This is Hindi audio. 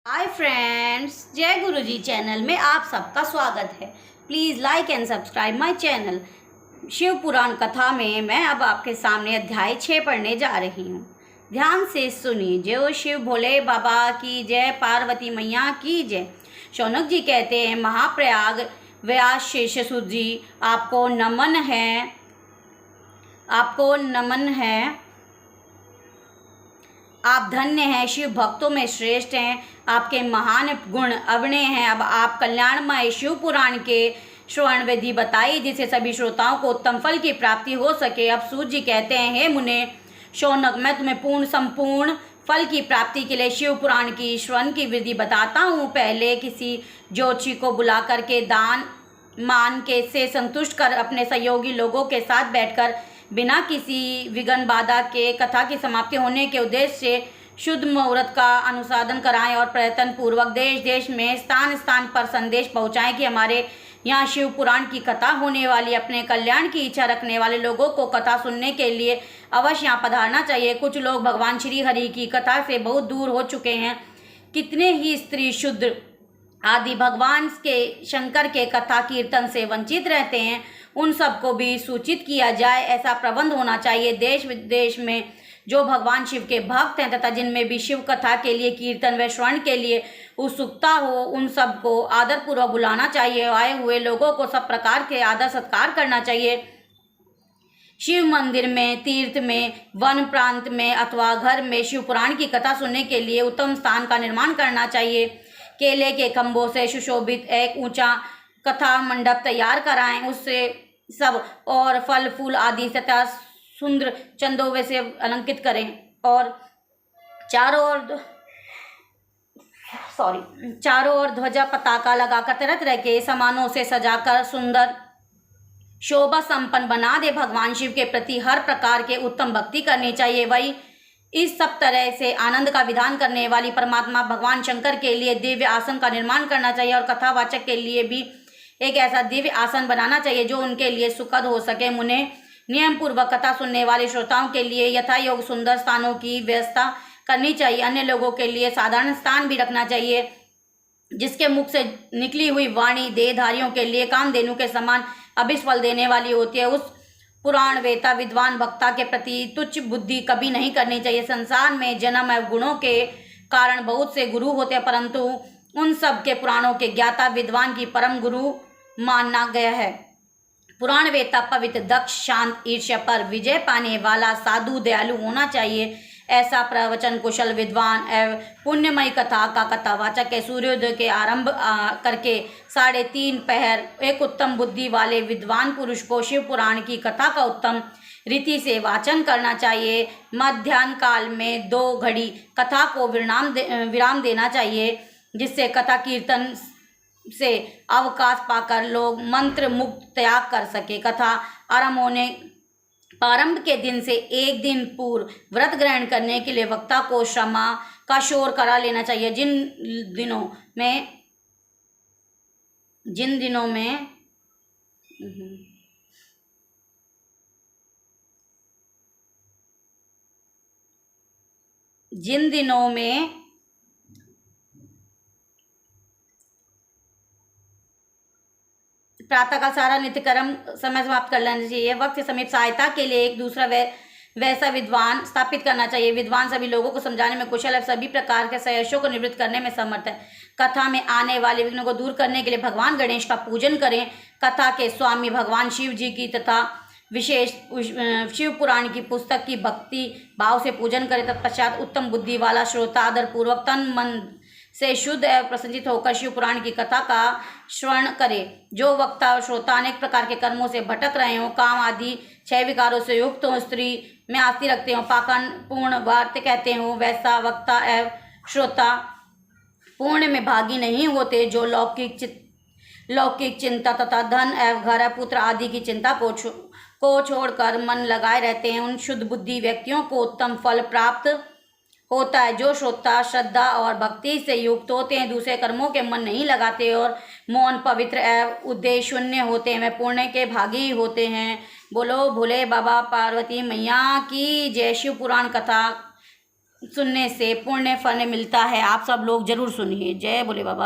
हाय फ्रेंड्स, जय गुरु जी चैनल में आप सबका स्वागत है। Please like and subscribe my channel. Shiv Puran कथा में मैं अब आपके सामने अध्याय 6 पढ़ने जा रही हूँ। ध्यान से सुनिए। जय शिव भोले बाबा की जय, पार्वती मैया की जय। शौनक जी कहते हैं, महाप्रयाग व्यास शेषसूत जी, आपको नमन है, आपको नमन है। आप धन्य हैं, शिव भक्तों में श्रेष्ठ हैं, आपके महान गुण अवण्य हैं। अब आप कल्याणमय शिव पुराण के श्रवण विधि बताइए, जिससे सभी श्रोताओं को उत्तम फल की प्राप्ति हो सके। अब सूत जी कहते हैं, हे मुने शौनक, मैं तुम्हें पूर्ण संपूर्ण फल की प्राप्ति के लिए शिव पुराण की श्रवण की विधि बताता हूँ। पहले किसी ज्योतिषी को बुला करके दान मान के से संतुष्ट कर अपने सहयोगी लोगों के साथ बैठकर बिना किसी विघ्न बाधा के कथा की समाप्ति होने के उद्देश्य से शुद्ध मुहूर्त का अनुसाधन कराएं और प्रयत्न पूर्वक देश देश में स्थान स्थान पर संदेश पहुंचाएं कि हमारे यहाँ शिव पुराण की कथा होने वाली। अपने कल्याण की इच्छा रखने वाले लोगों को कथा सुनने के लिए अवश्य यहाँ पधारना चाहिए। कुछ लोग भगवान श्री हरि की कथा से बहुत दूर हो चुके हैं। कितने ही स्त्री शूद्र आदि भगवान के शंकर के कथा कीर्तन से वंचित रहते हैं। उन सबको भी सूचित किया जाए, ऐसा प्रबंध होना चाहिए। देश विदेश में जो भगवान शिव के भक्त हैं तथा जिनमें भी शिव कथा के लिए कीर्तन व श्रवण के लिए उत्सुकता हो, उन सबको आदरपूर्वक बुलाना चाहिए। आए हुए लोगों को सब प्रकार के आदर सत्कार करना चाहिए। शिव मंदिर में, तीर्थ में, वन प्रांत में अथवा घर में शिव पुराण की कथा सुनने के लिए उत्तम स्थान का निर्माण करना चाहिए। केले के खंभों से सुशोभित एक ऊंचा कथा मंडप तैयार कराएं, उससे सब और फल फूल आदि तथा सुंदर चंदोवे से अलंकृत करें और चारों ओर ध्वजा पताका लगाकर तरह तरह के सामानों से सजाकर सुंदर शोभा संपन्न बना दे। भगवान शिव के प्रति हर प्रकार के उत्तम भक्ति करनी चाहिए। वही इस सब तरह से आनंद का विधान करने वाली परमात्मा भगवान शंकर के लिए दिव्य आसन का निर्माण करना चाहिए और कथावाचक के लिए भी एक ऐसा दिव्य आसन बनाना चाहिए जो उनके लिए सुखद हो सके। मुने नियम पूर्वक कथा सुनने वाले श्रोताओं के लिए यथा योग सुंदर स्थानों की व्यवस्था करनी चाहिए। अन्य लोगों के लिए साधारण स्थान भी रखना चाहिए, जिसके मुख से निकली हुई वाणी देहधारियों के लिए कामधेनु के समान अभिष्ट फल देने वाली होती है। उस पुराण वेता विद्वान वक्ता के प्रति तुच्छ बुद्धि कभी नहीं करनी चाहिए। संसार में जन्म एवं गुणों के कारण बहुत से गुरु होते हैं, परंतु उन सब के पुराणों के ज्ञाता विद्वान की परम गुरु माना गया है। पुराण वेता पवित्र, दक्ष, शांत, ईर्ष्या पर विजय पाने वाला, साधु, दयालु होना चाहिए। ऐसा प्रवचन कुशल विद्वान एवं पुण्यमयी कथा का कथावाचक के सूर्योदय के आरंभ करके 3:30 पहर एक उत्तम बुद्धि वाले विद्वान पुरुष को शिव पुराण की कथा का उत्तम रीति से वाचन करना चाहिए। मध्याह्न काल में 2 घड़ी कथा को विराम देना चाहिए, जिससे कथा कीर्तन से अवकाश पाकर लोग मंत्र मुक्त त्याग कर सके। कथा आरंभ होने प्रारंभ के दिन से एक दिन पूर्व व्रत ग्रहण करने के लिए वक्ता को क्षमा का शोर करा लेना चाहिए। जिन दिनों में प्रातः का सारा नित्य कर्म समय समाप्त कर लेना चाहिए। वक्त के समीप सहायता के लिए एक दूसरा वैसा विद्वान स्थापित करना चाहिए। विद्वान सभी लोगों को समझाने में कुशल है, सभी प्रकार के संशयों को निवृत्त करने में समर्थ है। कथा में आने वाले विघ्नों को दूर करने के लिए भगवान गणेश का पूजन करें। कथा के स्वामी भगवान शिव जी की तथा विशेष शिव पुराण की पुस्तक की भक्ति भाव से पूजन करें। तत्पश्चात उत्तम बुद्धि वाला श्रोता आदरपूर्वक तन मन से शुद्ध एवं प्रसन्नित होकर शिव पुराण की कथा का श्रवण करे। जो वक्ता और श्रोता अनेक प्रकार के कर्मों से भटक रहे हों, काम आदि 6 विकारों से युक्त हों, स्त्री में आस्ति रखते हों, पाखंड पूर्ण वार्त कहते हों, वैसा वक्ता एवं श्रोता पूर्ण में भागी नहीं होते। जो लौकिक चिंता तथा धन एवं घर पुत्र आदि की चिंता को छोड़कर मन लगाए रहते हैं, उन शुद्ध बुद्धि व्यक्तियों को उत्तम फल प्राप्त होता है। जो श्रोता श्रद्धा और भक्ति से युक्त होते हैं, दूसरे कर्मों के मन नहीं लगाते और मौन, पवित्र एवं उद्देश्य शून्य होते हैं, वे पुण्य के भागी होते हैं। बोलो भोले बाबा पार्वती मैया की जय। शिव पुराण कथा सुनने से पुण्य फल मिलता है। आप सब लोग जरूर सुनिए। जय भोले बाबा।